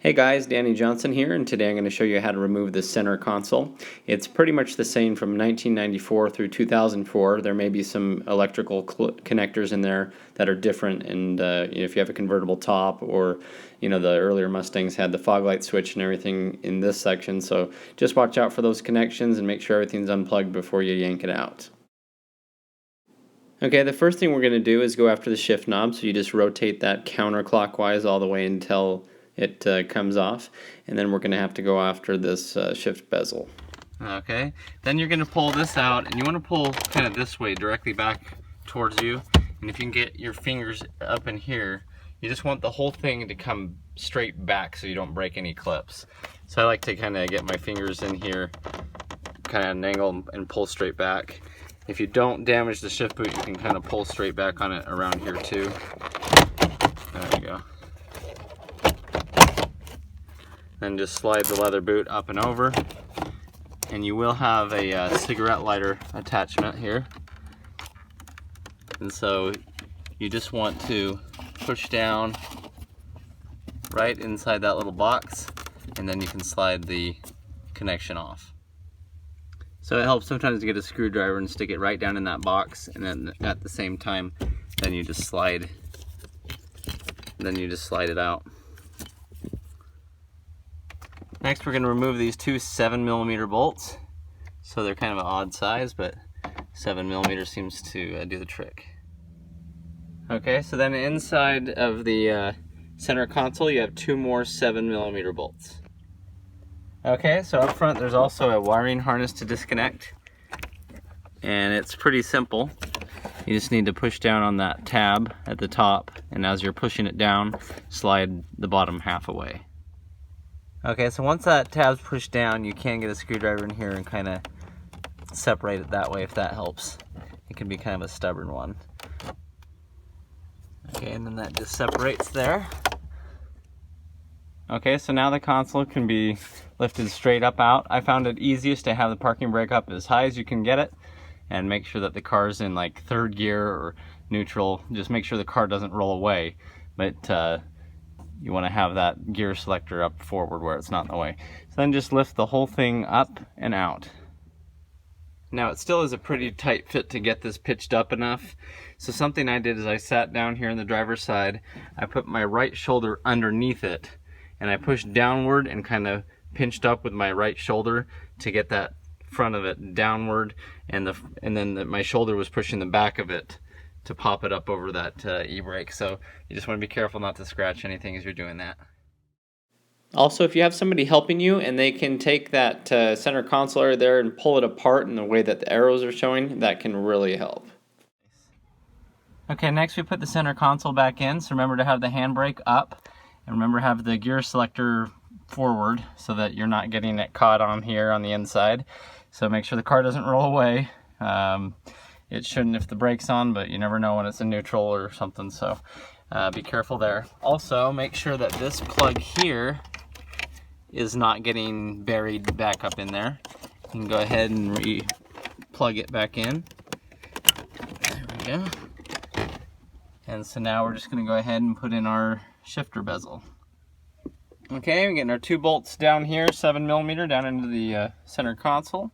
Hey guys, Danny Johnson here, and today I'm going to show you how to remove the center console. It's pretty much the same from 1994 through 2004. There may be some electrical connectors in there that are different, and if you have a convertible top, or the earlier Mustangs had the fog light switch and everything in this section, so just watch out for those connections and make sure everything's unplugged before you yank it out. Okay, the first thing we're going to do is go after the shift knob, so you just rotate that counterclockwise all the way until it comes off, and then we're going to have to go after this shift bezel. Okay, then you're going to pull this out, and you want to pull kind of this way, directly back towards you, and if you can get your fingers up in here, you just want the whole thing to come straight back so you don't break any clips. So I like to kind of get my fingers in here, kind of an angle, and pull straight back. If you don't damage the shift boot, you can kind of pull straight back on it around here too. There we go. Then just slide the leather boot up and over, and you will have a cigarette lighter attachment here. And so you just want to push down right inside that little box, and then you can slide the connection off. So it helps sometimes to get a screwdriver and stick it right down in that box, and then at the same time, then you just slide it out. Next, we're going to remove these two 7mm bolts. So they're kind of an odd size, but 7mm seems to do the trick. Okay, so then inside of the center console, you have two more 7mm bolts. Okay, so up front there's also a wiring harness to disconnect, and it's pretty simple. You just need to push down on that tab at the top, and as you're pushing it down, slide the bottom half away. Okay, so once that tab's pushed down, you can get a screwdriver in here and kind of separate it that way if that helps. It can be kind of a stubborn one. Okay, and then that just separates there. Okay, so now the console can be lifted straight up out. I found it easiest to have the parking brake up as high as you can get it, and make sure that the car's in like third gear or neutral. Just make sure the car doesn't roll away, but you want to have that gear selector up forward where it's not in the way. So then just lift the whole thing up and out. Now it still is a pretty tight fit to get this pitched up enough. So something I did is I sat down here on the driver's side, I put my right shoulder underneath it, and I pushed downward and kind of pinched up with my right shoulder to get that front of it downward, and then my shoulder was pushing the back of it to pop it up over that e-brake. So you just want to be careful not to scratch anything as you're doing that. Also, if you have somebody helping you and they can take that center console area there and pull it apart in the way that the arrows are showing, that can really help. Okay, next we put the center console back in, so remember to have the handbrake up, and remember to have the gear selector forward so that you're not getting it caught on here on the inside. So make sure the car doesn't roll away. It shouldn't if the brake's on, but you never know when it's in neutral or something, so be careful there. Also, make sure that this plug here is not getting buried back up in there. You can go ahead and re-plug it back in. There we go. And so now we're just going to go ahead and put in our shifter bezel. Okay, we're getting our two bolts down here, 7mm, down into the center console.